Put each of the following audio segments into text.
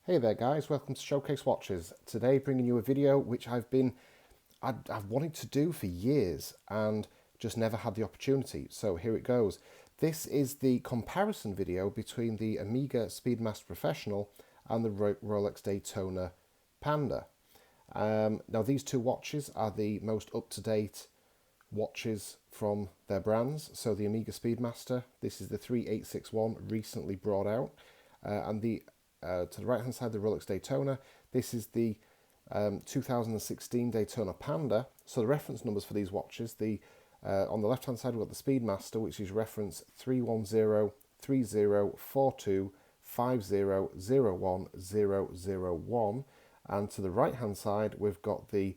Hey there guys, welcome to Showcase Watches. Today bringing you a video which I've wanted to do for years and just never had the opportunity. So here it goes. This is the comparison video between the Amiga Speedmaster Professional and the Rolex Daytona Panda. Now these two watches are the most up-to-date watches from their brands. So the Amiga Speedmaster, this is the 3861 recently brought out, and to the right hand side, the Rolex Daytona, this is the 2016 Daytona Panda. So the reference numbers for these watches, on the left hand side we've got the Speedmaster, which is reference 310304250010001, and to the right hand side we've got the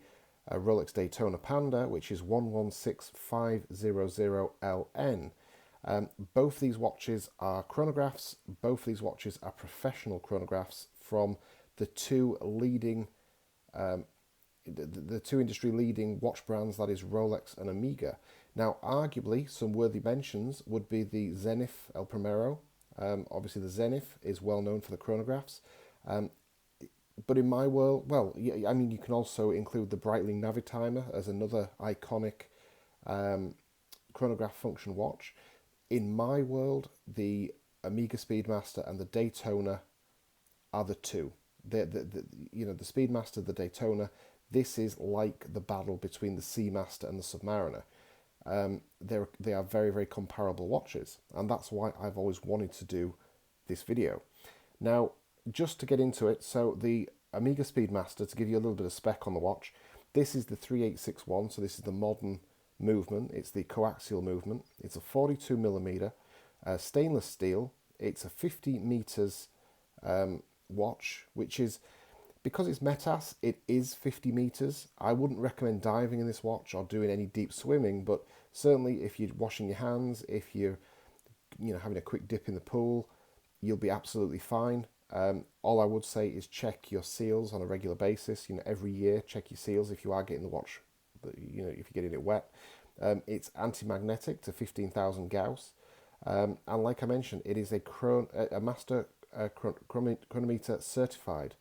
Rolex Daytona Panda, which is 116500LN. Both these watches are chronographs. Both these watches are professional chronographs from the two leading, the two industry leading watch brands, that is Rolex and Amiga. Now, arguably, some worthy mentions would be the Zenith El Primero. Obviously, the Zenith is well known for the chronographs. But in my world, well, I mean, you can also include the Breitling Navitimer as another iconic chronograph function watch. In my world, the Amiga Speedmaster and the Daytona are the two. The Speedmaster, the Daytona, this is like the battle between the Seamaster and the Submariner. They are very, very comparable watches, and that's why I've always wanted to do this video. Now, just to get into it, so the Amiga Speedmaster, to give you a little bit of spec on the watch, this is the 3861, so this is the modern movement. It's the coaxial movement. It's a 42mm stainless steel. It's a 50 meters watch, which is, because it's Metas, it is 50 meters. I wouldn't recommend diving in this watch or doing any deep swimming, but certainly if you're washing your hands, if you're having a quick dip in the pool, you'll be absolutely fine. All I would say is check your seals on a regular basis. Every year check your seals if you are getting the watch, if you're getting it wet. It's anti-magnetic to 15,000 Gauss, and like I mentioned, it is a master chronometer certified.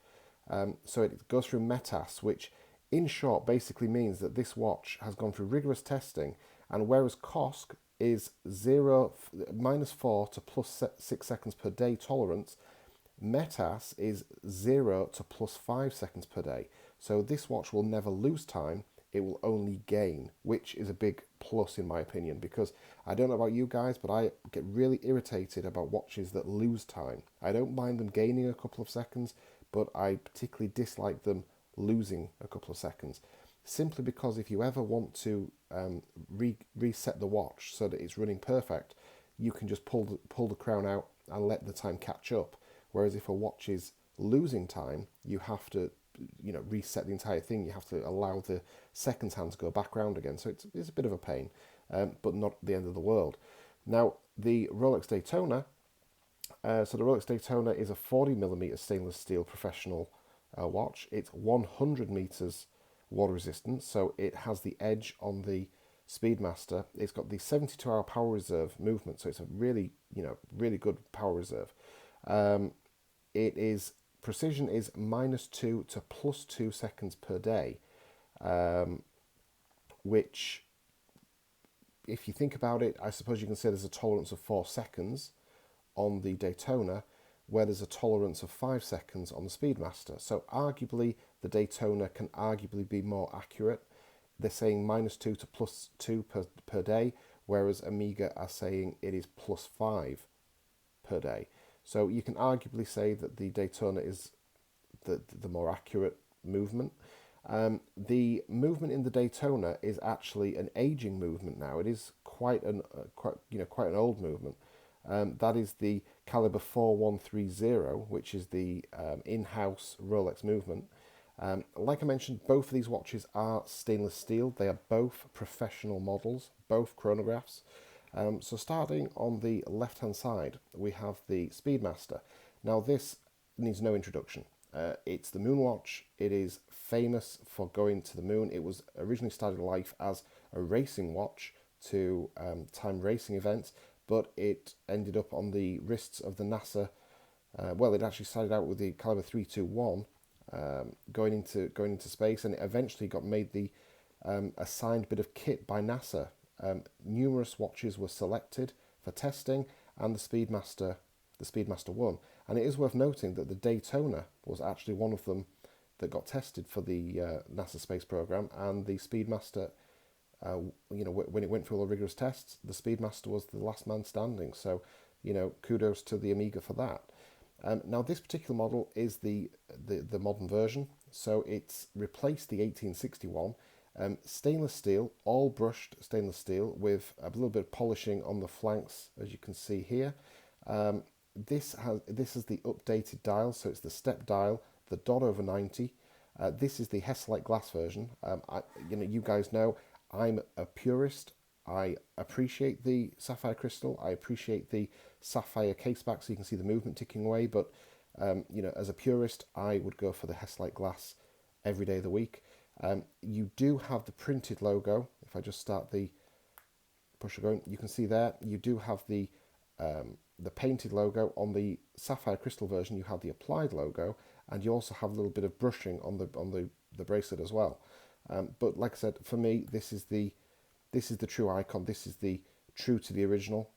So it goes through METAS, which in short basically means that this watch has gone through rigorous testing, and whereas COSC is -4 to +6 seconds per day tolerance, METAS is 0 to +5 seconds per day. So this watch will never lose time, it will only gain, which is a big plus in my opinion, because I don't know about you guys, but I get really irritated about watches that lose time. I don't mind them gaining a couple of seconds, but I particularly dislike them losing a couple of seconds, simply because if you ever want to reset the watch so that it's running perfect, you can just pull the crown out and let the time catch up. Whereas if a watch is losing time, you have to reset the entire thing. You have to allow the seconds hand to go back round again. So it's a bit of a pain, but not the end of the world. Now, the Rolex Daytona, so the Rolex Daytona is a 40mm stainless steel professional watch. It's 100 meters water resistance, so it has the edge on the Speedmaster. It's got the 72-hour power reserve movement, so it's a really, really good power reserve. Precision is -2 to +2 seconds per day, which, if you think about it, I suppose you can say there's a tolerance of 4 seconds on the Daytona, where there's a tolerance of 5 seconds on the Speedmaster. So arguably, the Daytona can arguably be more accurate. They're saying -2 to +2 per day, whereas Amiga are saying it is +5 per day. So you can arguably say that the Daytona is the more accurate movement. The movement in the Daytona is actually an aging movement now. It is quite an old movement. That is the caliber 4130, which is the in-house Rolex movement. Like I mentioned, both of these watches are stainless steel. They are both professional models, both chronographs. So starting on the left-hand side, we have the Speedmaster. Now this needs no introduction. It's the moon watch. It is famous for going to the moon. It was originally started life as a racing watch to time racing events, but it ended up on the wrists of the NASA Well, it actually started out with the caliber 321 going into space, and it eventually got made the assigned bit of kit by NASA. Numerous watches were selected for testing, and the Speedmaster won. And it is worth noting that the Daytona was actually one of them that got tested for the NASA space program, and the Speedmaster, when it went through all the rigorous tests, the Speedmaster was the last man standing. So, kudos to the Amiga for that. Now, this particular model is the modern version, so it's replaced the 1861. Stainless steel, all brushed stainless steel with a little bit of polishing on the flanks, as you can see here. This is the updated dial, so it's the step dial, the dot over 90. This is the Hesalite glass version. You guys know I'm a purist. I appreciate the sapphire crystal. I appreciate the sapphire caseback, so you can see the movement ticking away. But as a purist, I would go for the Hesalite glass every day of the week. You do have the printed logo. If I just start the pusher going, you can see there you do have the painted logo. On the sapphire crystal version, you have the applied logo, and you also have a little bit of brushing on the bracelet as well. But like I said, for me, this is the true icon. This is the true to the original.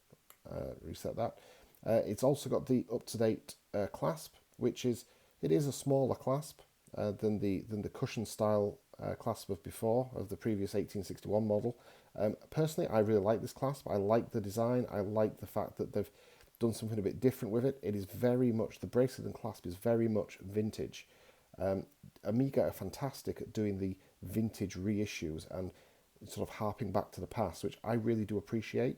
Reset that. It's also got the up-to-date clasp, which is a smaller clasp than the cushion style clasp of before, of the previous 1861 model. Personally, I really like this clasp. I like the design. I like the fact that they've done something a bit different with it. It is very much, the bracelet and clasp is very much vintage. Amiga are fantastic at doing the vintage reissues and sort of harping back to the past, which I really do appreciate.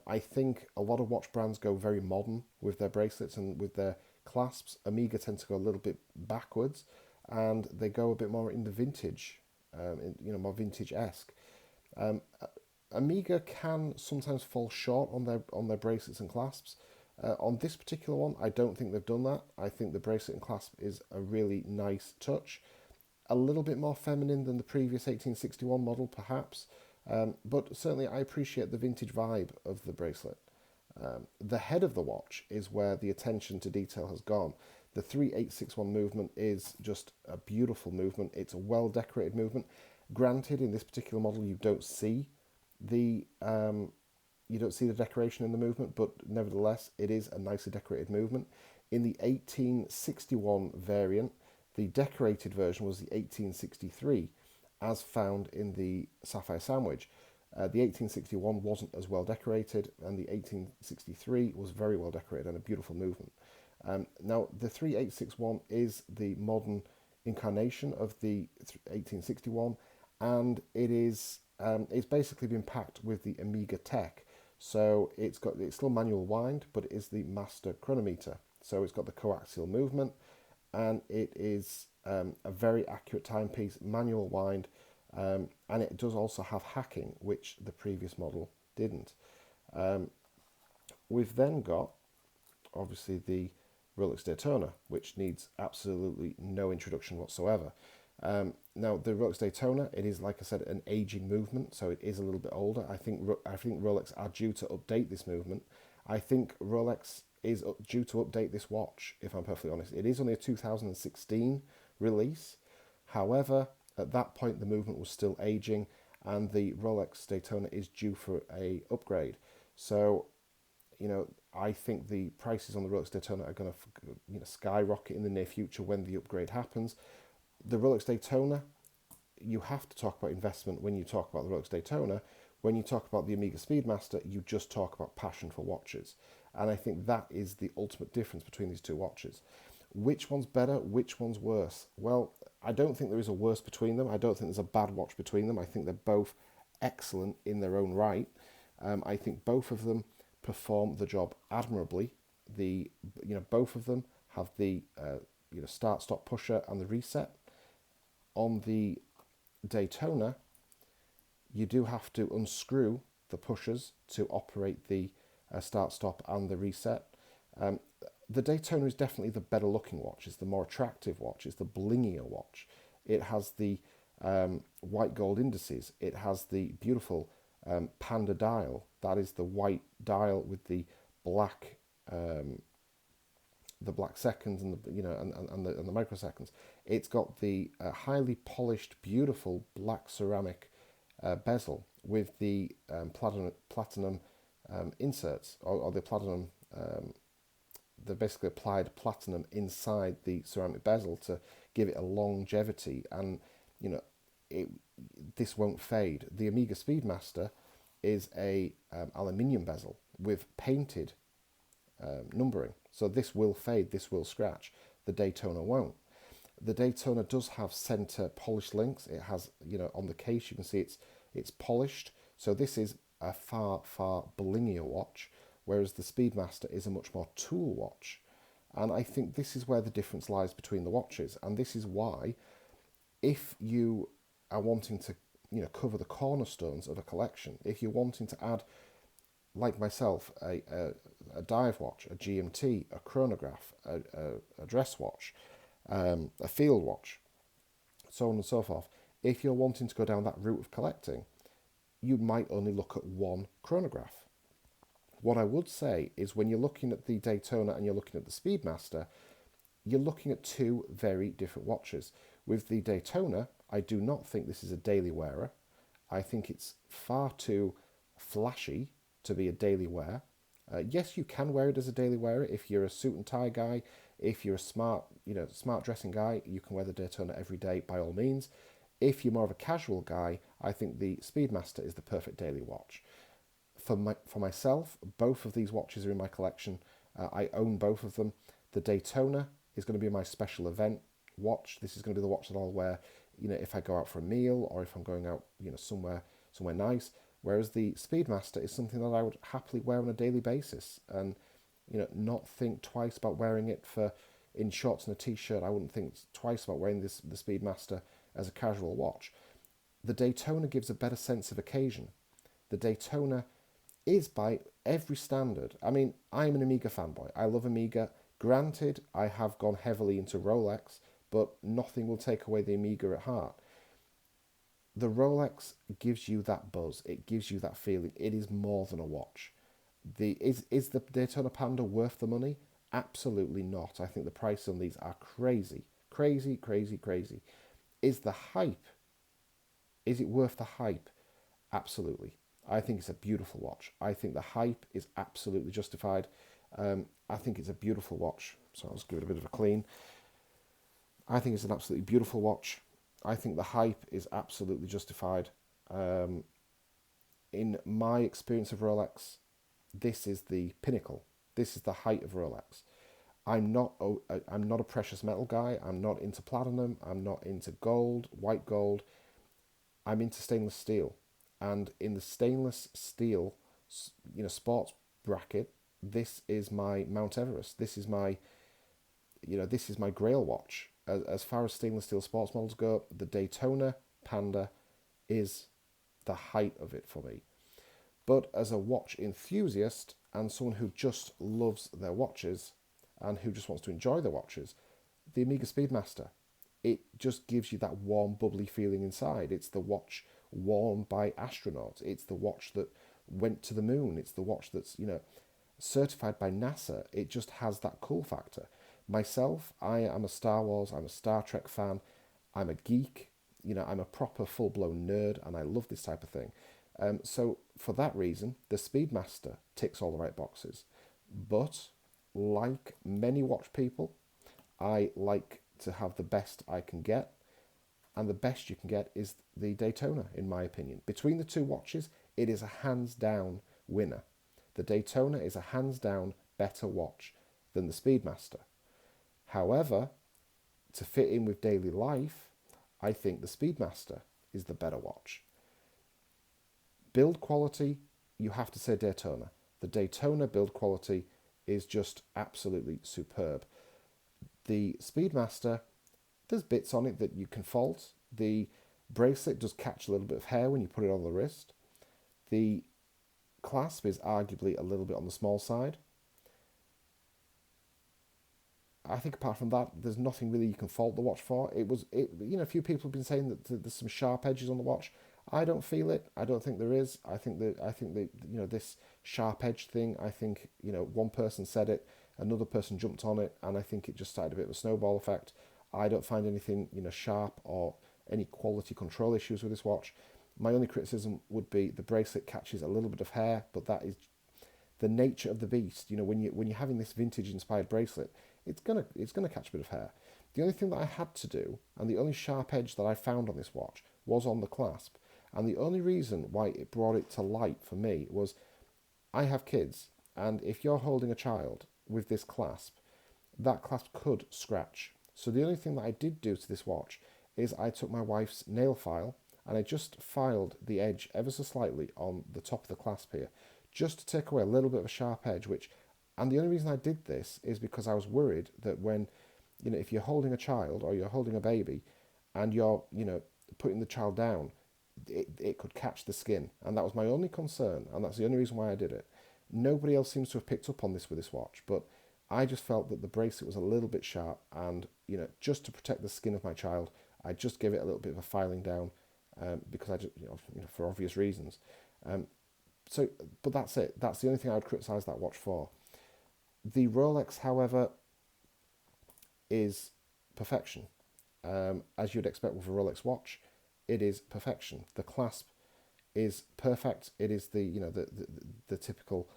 I think a lot of watch brands go very modern with their bracelets and with their clasps. Amiga tend to go a little bit backwards, and they go a bit more in the vintage, more vintage-esque. Amiga can sometimes fall short on their bracelets and clasps. On this particular one, I don't think they've done that. I think the bracelet and clasp is a really nice touch. A little bit more feminine than the previous 1861 model, perhaps, but certainly I appreciate the vintage vibe of the bracelet. The head of the watch is where the attention to detail has gone. The 3861 movement is just a beautiful movement. It's a well-decorated movement. Granted, in this particular model, you don't see the decoration in the movement, but nevertheless, it is a nicely decorated movement. In the 1861 variant, the decorated version was the 1863, as found in the Sapphire Sandwich. The 1861 wasn't as well decorated, and the 1863 was very well decorated and a beautiful movement. Now, the 3861 is the modern incarnation of the 1861, and it's basically been packed with the Amiga tech. So it's still manual wind, but it is the master chronometer. So it's got the coaxial movement, and it is a very accurate timepiece, manual wind, and it does also have hacking, which the previous model didn't. We've then got, obviously, the Rolex Daytona, which needs absolutely no introduction whatsoever. Now, the Rolex Daytona, it is, like I said, an aging movement, so it is a little bit older. I think Rolex are due to update this movement. I think Rolex is due to update this watch, if I'm perfectly honest. It is only a 2016 release. However, at that point, the movement was still aging, and the Rolex Daytona is due for a upgrade. So, I think the prices on the Rolex Daytona are going to skyrocket in the near future when the upgrade happens. The Rolex Daytona, you have to talk about investment when you talk about the Rolex Daytona. When you talk about the Amiga Speedmaster, you just talk about passion for watches. And I think that is the ultimate difference between these two watches. Which one's better? Which one's worse? Well, I don't think there is a worse between them. I don't think there's a bad watch between them. I think they're both excellent in their own right. I think both of them perform the job admirably. Both of them have the start, stop, pusher, and the reset. On the Daytona, you do have to unscrew the pushers to operate the start, stop, and the reset. The Daytona is definitely the better looking watch. It's the more attractive watch. It's the blingier watch. It has the white gold indices. It has the beautiful Panda dial. That is the white dial with the black the black seconds and the and the microseconds. It's got the highly polished, beautiful black ceramic bezel with the platinum inserts, or the platinum. They basically applied platinum inside the ceramic bezel to give it a longevity, and you know, it this won't fade. The Amiga Speedmaster is a aluminium bezel with painted numbering, so this will fade, this will scratch. The Daytona won't. The Daytona does have center polished links. It has, on the case you can see it's polished. So this is a far blingier watch, whereas the Speedmaster is a much more tool watch. And I think this is where the difference lies between the watches. And this is why, if you are wanting to, cover the cornerstones of a collection, if you're wanting to add, like myself, a dive watch, a GMT, a chronograph, a dress watch, a field watch, so on and so forth. If you're wanting to go down that route of collecting, you might only look at one chronograph. What I would say is, when you're looking at the Daytona and you're looking at the Speedmaster, you're looking at two very different watches. With the Daytona, I do not think this is a daily wearer. I think it's far too flashy to be a daily wear. Yes, you can wear it as a daily wearer if you're a suit and tie guy. If you're a smart dressing guy, you can wear the Daytona every day by all means. If you're more of a casual guy, I think the Speedmaster is the perfect daily watch. For myself, both of these watches are in my collection. I own both of them. The Daytona is going to be my special event watch. This is going to be the watch that I'll wear, if I go out for a meal or if I'm going out, somewhere nice. Whereas the Speedmaster is something that I would happily wear on a daily basis, and not think twice about wearing it in shorts and a t-shirt. I wouldn't think twice about wearing the Speedmaster as a casual watch. The Daytona gives a better sense of occasion. The Daytona is, by every standard, I mean, I'm an Amiga fanboy. I love Amiga. Granted, I have gone heavily into Rolex, but nothing will take away the Amiga at heart. The Rolex gives you that buzz. It gives you that feeling. It is more than a watch. Is the Daytona Panda worth the money? Absolutely not. I think the prices on these are crazy. Crazy. Is the hype? Is it worth the hype? Absolutely. I think it's a beautiful watch. I think the hype is absolutely justified. I think it's a beautiful watch. So I'll just give it a bit of a clean. I think it's an absolutely beautiful watch. I think the hype is absolutely justified. In my experience of Rolex, this is the pinnacle. This is the height of Rolex. I'm not a precious metal guy. I'm not into platinum. I'm not into gold, white gold. I'm into stainless steel. And in the stainless steel, sports bracket, this is my Mount Everest. This is my Grail watch. As far as stainless steel sports models go, the Daytona Panda is the height of it for me. But as a watch enthusiast and someone who just loves their watches and who just wants to enjoy their watches, the Amiga Speedmaster, it just gives you that warm, bubbly feeling inside. It's the watch worn by astronauts. It's the watch that went to the moon. It's the watch that's, certified by NASA. It just has that cool factor. Myself, I am a Star Wars, I'm a Star Trek fan, I'm a geek, I'm a proper full-blown nerd, and I love this type of thing. So for that reason, the Speedmaster ticks all the right boxes. But like many watch people, I like to have the best I can get, and the best you can get is the Daytona, in my opinion. Between the two watches, it is a hands-down winner. The Daytona is a hands-down better watch than the Speedmaster. However, to fit in with daily life, I think the Speedmaster is the better watch. Build quality, you have to say Daytona. The Daytona build quality is just absolutely superb. The Speedmaster, there's bits on it that you can fault. The bracelet does catch a little bit of hair when you put it on the wrist. The clasp is arguably a little bit on the small side. I think apart from that, there's nothing really you can fault the watch for. A few people have been saying that there's some sharp edges on the watch. I don't feel it. I don't think there is. I think that this sharp edge thing. I think one person said it. Another person jumped on it, and I think it just started a bit of a snowball effect. I don't find anything, sharp or any quality control issues with this watch. My only criticism would be the bracelet catches a little bit of hair, but that is the nature of the beast. When you're having this vintage inspired bracelet, it's gonna catch a bit of hair. The only thing that I had to do, and the only sharp edge that I found on this watch, was on the clasp. And the only reason why it brought it to light for me was I have kids, and if you're holding a child with this clasp, that clasp could scratch. So the only thing that I did do to this watch is I took my wife's nail file and I just filed the edge ever so slightly on the top of the clasp here, just to take away a little bit of a sharp edge, and the only reason I did this is because I was worried that when, if you're holding a child or you're holding a baby and you're, putting the child down, it could catch the skin. And that was my only concern, and that's the only reason why I did it. Nobody else seems to have picked up on this with this watch, but I just felt that the bracelet was a little bit sharp, and just to protect the skin of my child, I just gave it a little bit of a filing down, because I just, for obvious reasons. But that's it. That's the only thing I would criticise that watch for. The Rolex, however, is perfection. As you'd expect with a Rolex watch, it is perfection. The clasp is perfect. It is the typical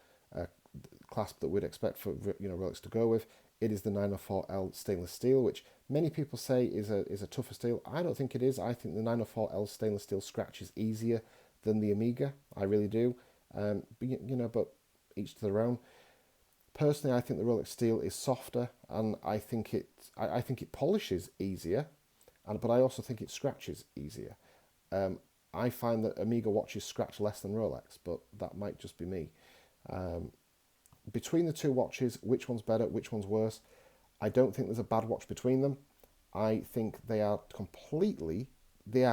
clasp that we'd expect for Rolex to go with. It is the 904L stainless steel, which many people say is a tougher steel. I don't think it is. I think the 904L stainless steel scratches easier than the Amiga. I really do. But each to their own. Personally, I think the Rolex steel is softer, and I think it polishes easier, but I also think it scratches easier. I find that Amiga watches scratch less than Rolex, but that might just be me. Between the two watches, which one's better, which one's worse? I don't think there's a bad watch between them. I think they are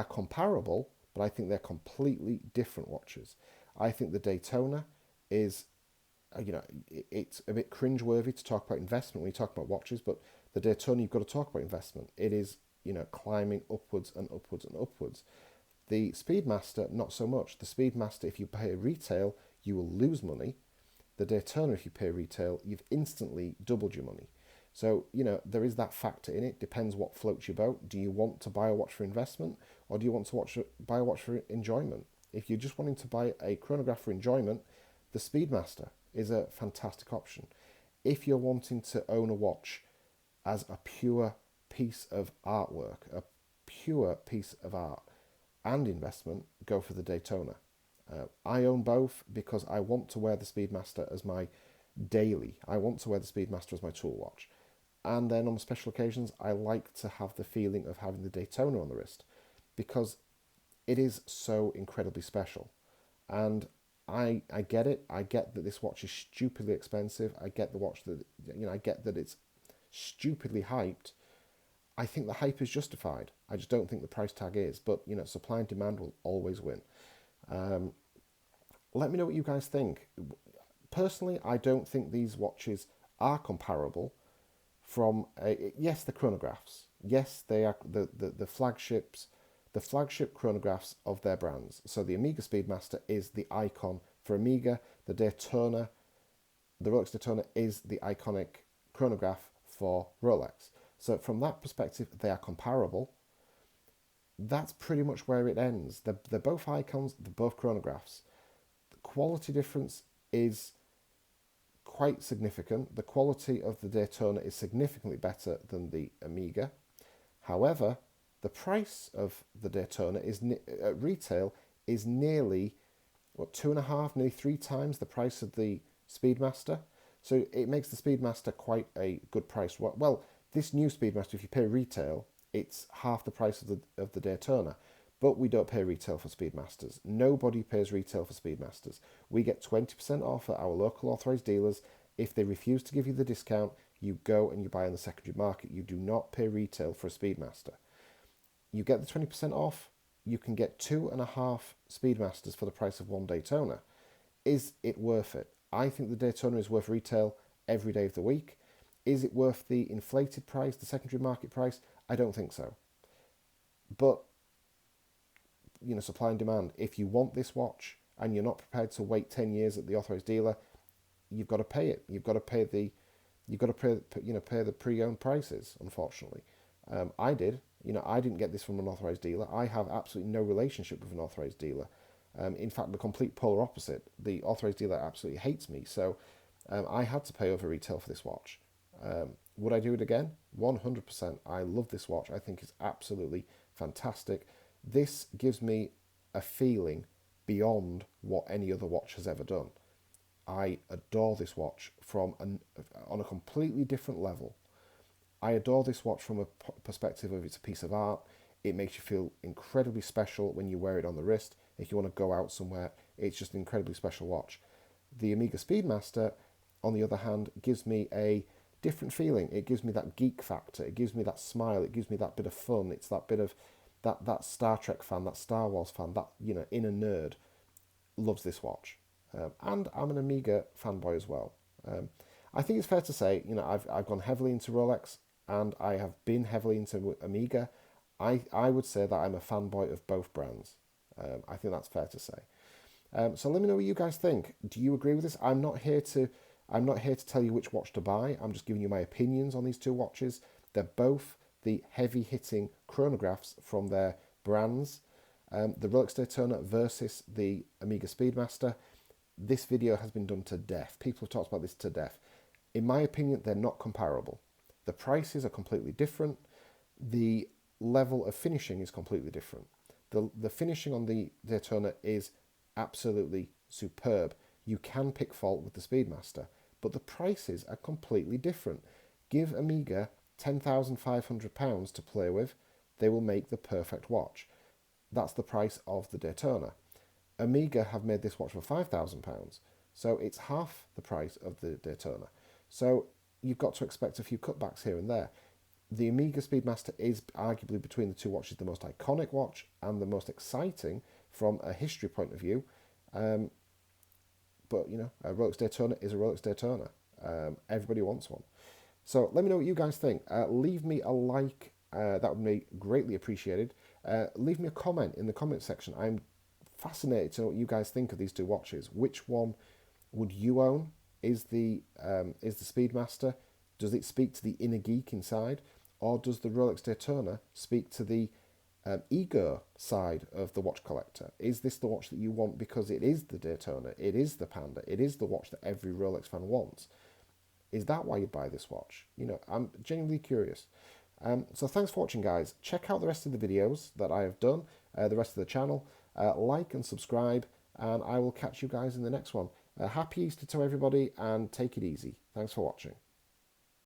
comparable, but I think they're completely different watches. I think the Daytona is, it's a bit cringeworthy to talk about investment when you talk about watches, but the Daytona, you've got to talk about investment. It is, climbing upwards and upwards and upwards. The Speedmaster, not so much. The Speedmaster, if you pay retail, you will lose money. The Daytona, if you pay retail, you've instantly doubled your money. So, there is that factor in it. Depends what floats your boat. Do you want to buy a watch for investment, or do you want to buy a watch for enjoyment? If you're just wanting to buy a chronograph for enjoyment, the Speedmaster is a fantastic option. If you're wanting to own a watch as a pure piece of artwork, a pure piece of art and investment, go for the Daytona. I own both because I want to wear the Speedmaster as my daily. I want to wear the Speedmaster as my tool watch. And then on special occasions, I like to have the feeling of having the Daytona on the wrist because it is so incredibly special. And I get it. I get that this watch is stupidly expensive. I get the watch that, I get that it's stupidly hyped. I think the hype is justified. I just don't think the price tag is. But, supply and demand will always win. Let me know what you guys think. Personally, I don't think these watches are comparable from, yes, the chronographs. Yes, they are the flagships, the flagship chronographs of their brands. So the Amiga Speedmaster is the icon for Amiga. The Rolex Daytona is the iconic chronograph for Rolex. So from that perspective, they are comparable. That's pretty much where it ends. They're both icons, they're both chronographs. The quality difference is quite significant. The quality of the Daytona is significantly better than the Amiga. However, the price of the Daytona at retail is nearly, 2.5, nearly 3 times the price of the Speedmaster. So it makes the Speedmaster quite a good price. Well, this new Speedmaster, if you pay retail, it's half the price of the Daytona. But we don't pay retail for Speedmasters. Nobody pays retail for Speedmasters. We get 20% off at our local authorised dealers. If they refuse to give you the discount, you go and you buy on the secondary market. You do not pay retail for a Speedmaster. You get the 20% off, you can get 2.5 Speedmasters for the price of one Daytona. Is it worth it? I think the Daytona is worth retail every day of the week. Is it worth the inflated price, the secondary market price? I don't think so. But, supply and demand. If you want this watch and you're not prepared to wait 10 years at the authorised dealer, you've got to pay it. You've got to pay the You've got to pay the pre-owned prices, unfortunately. I did. I didn't get this from an authorized dealer. I have absolutely no relationship with an authorized dealer. In fact, the complete polar opposite. The authorized dealer absolutely hates me. So I had to pay over retail for this watch. Would I do it again? 100%. I love this watch. I think it's absolutely fantastic. This gives me a feeling beyond what any other watch has ever done. I adore this watch on a completely different level. I adore this watch from a perspective of it's a piece of art. It makes you feel incredibly special when you wear it on the wrist. If you want to go out somewhere, it's just an incredibly special watch. The Amiga Speedmaster, on the other hand, gives me a different feeling. It gives me that geek factor. It gives me that smile. It gives me that bit of fun. It's that bit of that Star Trek fan, that Star Wars fan, that inner nerd loves this watch. And I'm an Amiga fanboy as well. I think it's fair to say, I've gone heavily into Rolex and I have been heavily into Amiga. I would say that I'm a fanboy of both brands. I think that's fair to say. So let me know what you guys think. Do you agree with this? I'm not here to tell you which watch to buy. I'm just giving you my opinions on these two watches. They're both the heavy-hitting chronographs from their brands. The Rolex Daytona versus the Amiga Speedmaster. This video has been done to death. People have talked about this to death. In my opinion, they're not comparable. The prices are completely different. The level of finishing is completely different. The finishing on the Daytona is absolutely superb. You can pick fault with the Speedmaster, but the prices are completely different. Give Amiga £10,500 to play with, they will make the perfect watch. That's the price of the Daytona. Amiga have made this watch for £5,000, so it's half the price of the Daytona. So you've got to expect a few cutbacks here and there. The Amiga Speedmaster is arguably between the two watches the most iconic watch and the most exciting from a history point of view. But, a Rolex Daytona is a Rolex Daytona. Everybody wants one. So let me know what you guys think. Leave me a like. That would be greatly appreciated. Leave me a comment in the comment section. I'm fascinated to know what you guys think of these two watches. Which one would you own? Is the Speedmaster? Does it speak to the inner geek inside? Or does the Rolex Daytona speak to the ego side of the watch collector? Is this the watch that you want because it is the Daytona, it is the Panda, it is the watch that every Rolex fan wants? Is that why you buy this watch? I'm genuinely curious. So thanks for watching, guys. Check out the rest of the videos that I have done, the rest of the channel. Like and subscribe, and I will catch you guys in the next one. Happy Easter to everybody, and take it easy. Thanks for watching.